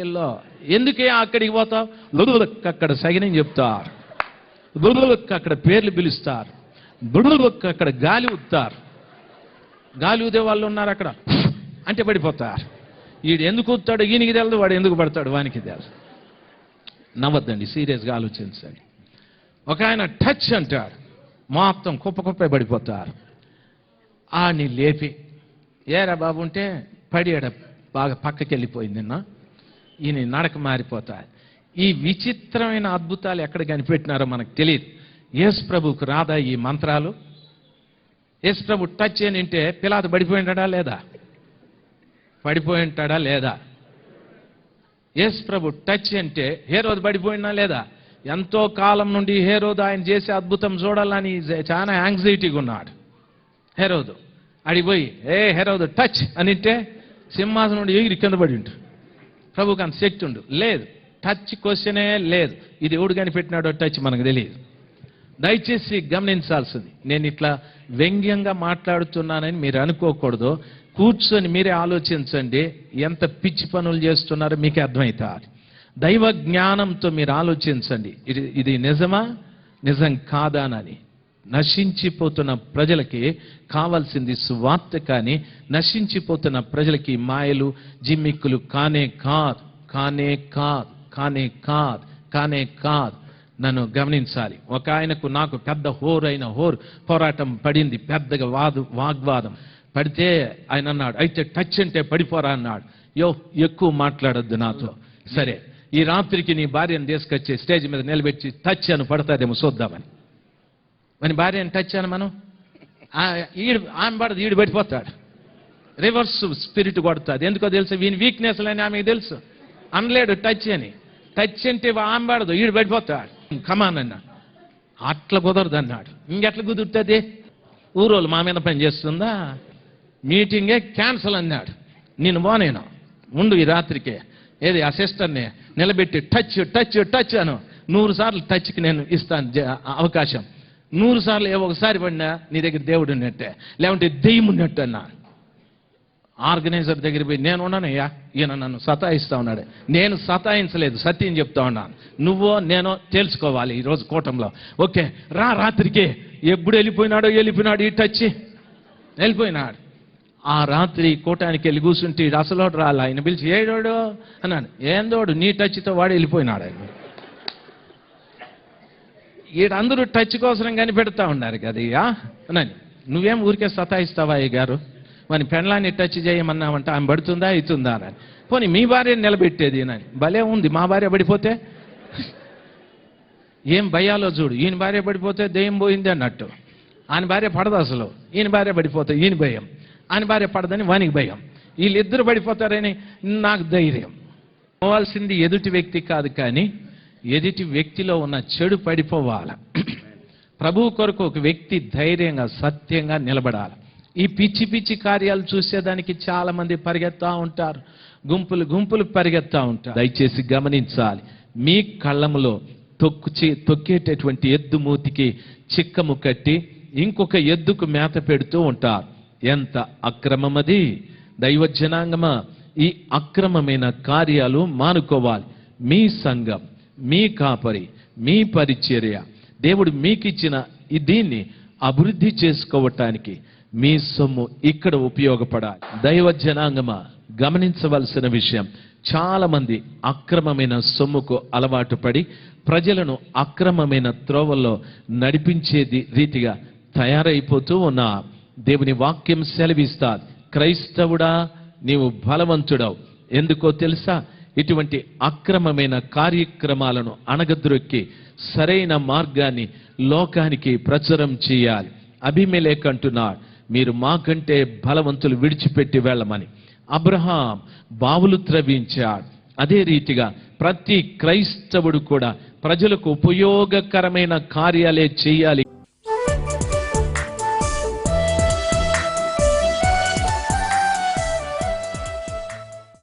ఇస్రాయేల్లో. ఎందుకే అక్కడికి పోతావు? అక్కడ సైన్యం చెప్తారు, అక్కడ పేర్లు పిలుస్తారు, అక్కడ గాలి ఊతారు. గాలి ఊదే వాళ్ళు ఉన్నారు అక్కడ అంటే పడిపోతారు. వీడు ఎందుకు ఊతాడు ఈయనకి తెలుదు, వాడు ఎందుకు పడతాడు వానికి తెలుసు. నవ్వద్దండి, సీరియస్గా ఆలోచించండి. ఒక ఆయన టచ్ అంటాడు, మొత్తం కుప్ప పడిపోతారు. ఆని లేపి ఏరా బాబు ఉంటే పడియాడ బాగా పక్కకి వెళ్ళిపోయింది నిన్న, ఈయన నడక మారిపోతారు. ఈ విచిత్రమైన అద్భుతాలు ఎక్కడ కనిపెట్టినారో మనకు తెలియదు. యేసు ప్రభువుకు రాదా ఈ మంత్రాలు? యేసు ప్రభు టచ్ అని అంటే పిలాతు పడిపోయింటాడా లేదా? పడిపోయి ఉంటాడా లేదా? యేసు ప్రభు టచ్ అంటే హేరోదు పడిపోయినా లేదా? ఎంతో కాలం నుండి హేరోదు ఆయన చేసే అద్భుతం చూడాలని చాలా యాంగ్జైటీగా ఉన్నాడు. హేరోదు అడిగిపోయి హేరోదు టచ్ అని అంటే సింహాసనం నుండి ఎగిరి కింద పడి ఉంటాడు. ప్రభుకి అంత శక్తి ఉండు లేదు. టచ్ క్వశ్చనే లేదు. ఇది ఎవడు కనిపెట్టినాడో టచ్ మనకు తెలియదు. దయచేసి గమనించాల్సింది, నేను ఇట్లా వ్యంగ్యంగా మాట్లాడుతున్నానని మీరు అనుకోకూడదు. కూర్చొని మీరే ఆలోచించండి, ఎంత పిచ్చి పనులు చేస్తున్నారో మీకే అర్థమవుతారు. దైవ జ్ఞానంతో మీరు ఆలోచించండి, ఇది నిజమా నిజం కాదానని. నశించిపోతున్న ప్రజలకి కావాల్సింది సువార్త, కానీ నశించిపోతున్న ప్రజలకి మాయలు జిమ్మిక్కులు కానే కాదు. నన్ను గమనించాలి. ఒక ఆయనకు నాకు పెద్ద హోరు పోరాటం పడింది, పెద్దగా వాగ్వాదం పడితే ఆయన అన్నాడు, అయితే టచ్ అంటే పడిపోరా అన్నాడు. ఎక్కువ మాట్లాడొద్దు నాతో, సరే ఈ రాత్రికి నీ భార్యను తీసుకొచ్చి స్టేజ్ మీద నిలబెట్టి టచ్ అని పడతాదేమో చూద్దామని. మన భార్యను టచ్ అని మనం ఆమె పడదు, ఈడు పడిపోతాడు. రివర్స్ స్పిరిట్ కొడుతుంది. ఎందుకో తెలుసు, వీని వీక్నెస్ అని ఆమెకు తెలుసు. అనలేడు టచ్ అని. టచ్ అంటే ఆమె పడదు, ఈడు పడిపోతాడు. కమాన్ అన్నా, అట్లా కుదరదు అన్నాడు. ఇంకెట్లా కుదురుతుంది? ఊరోళ్ళు మా మీద పని చేస్తుందా? మీటింగే క్యాన్సల్ అన్నాడు. నేను పోనేను, ఉండు ఈ రాత్రికే. ఏది ఆ సిస్టర్ని నిలబెట్టి టచ్ అను 100 సార్లు టచ్కి నేను ఇస్తాను అవకాశం. 100 సార్లు ఒకసారి పడినా నీ దగ్గర దేవుడు ఉన్నట్టే, లేకుంటే దెయ్యం ఉన్నట్టు అన్నా. ఆర్గనైజర్ దగ్గర పోయి నేను ఉన్నానయ్యా, ఈయన నన్ను సతాయిస్తా ఉన్నాడు. నేను సతాయించలేదు, సత్యం చెప్తా ఉన్నాను. నువ్వో నేనో తెలుసుకోవాలి ఈరోజు కూటంలో. ఓకే రాత్రికి ఎప్పుడు వెళ్ళిపోయినాడు ఈ టచ్ వెళ్ళిపోయినాడు. ఆ రాత్రి కూటానికి వెళ్ళి కూర్చుంటే అసలు రాలా. ఆయన పిలిచి ఏడోడు అన్నాడు. ఏందోడు నీ టచ్తో వాడు వెళ్ళిపోయినాడు. ఆయన అందరూ టచ్ కోసం కనిపెడతా ఉన్నారు కదా అన్నాను. నువ్వేం ఊరికే సతాయిస్తావా అయ్య గారు? మరి పెండ్లాన్ని టచ్ చేయమన్నామంటే ఆమె పడుతుందా అవుతుందా అని. పోనీ మీ భార్యను నిలబెట్టేది అని. భలే ఉంది, మా భార్య పడిపోతే ఏం భయాలో చూడు. ఈయన భార్య పడిపోతే దెయ్యం పోయింది అన్నట్టు. ఆయన భార్య పడదు అసలు, ఈయన భార్య పడిపోతే ఈయన భయం, ఆయన భార్య పడదని వానికి భయం. వీళ్ళిద్దరు పడిపోతారని నాకు ధైర్యం. పోవాల్సింది ఎదుటి వ్యక్తి కాదు, కానీ ఎదుటి వ్యక్తిలో ఉన్న చెడు పడిపోవాలి. ప్రభువు కొరకు ఒక వ్యక్తి ధైర్యంగా సత్యంగా నిలబడాలి. ఈ పిచ్చి కార్యాలు చూసేదానికి చాలా మంది పరిగెత్తా ఉంటారు, గుంపులు పరిగెత్తా ఉంటారు. దయచేసి గమనించాలి, మీ కళ్ళములో తొక్కేటటువంటి ఎద్దు మూతికి చిక్కము కట్టి ఇంకొక ఎద్దుకు మేత పెడుతూ ఉంటారు. ఎంత అక్రమమది! దైవ జనాంగమా, ఈ అక్రమమైన కార్యాలు మానుకోవాలి. మీ సంఘం, మీ కాపరి, మీ పరిచర్య, దేవుడు మీకిచ్చిన దీన్ని అభివృద్ధి చేసుకోవటానికి మీ సొమ్ము ఇక్కడ ఉపయోగపడాలి. దైవ జనాంగమా, గమనించవలసిన విషయం, చాలా మంది అక్రమమైన సొమ్ముకు అలవాటు పడి ప్రజలను అక్రమమైన త్రోవల్లో నడిపించేది రీతిగా తయారైపోతూ ఉన్నా. దేవుని వాక్యం సెలవిస్తాది, క్రైస్తవుడా నీవు బలవంతుడవు. ఎందుకో తెలుసా? ఇటువంటి అక్రమమైన కార్యక్రమాలను అణగద్రొక్కి సరైన మార్గాన్ని లోకానికి ప్రచురం చేయాలి. అబీమెలెకు అంటున్నాడు, మీరు మాకంటే బలవంతులు విడిచిపెట్టి వెళ్ళమని. అబ్రహాం బావులు త్రవ్వించాడు. అదే రీతిగా ప్రతి క్రైస్తవుడు కూడా ప్రజలకు ఉపయోగకరమైన కార్యాలే చేయాలి.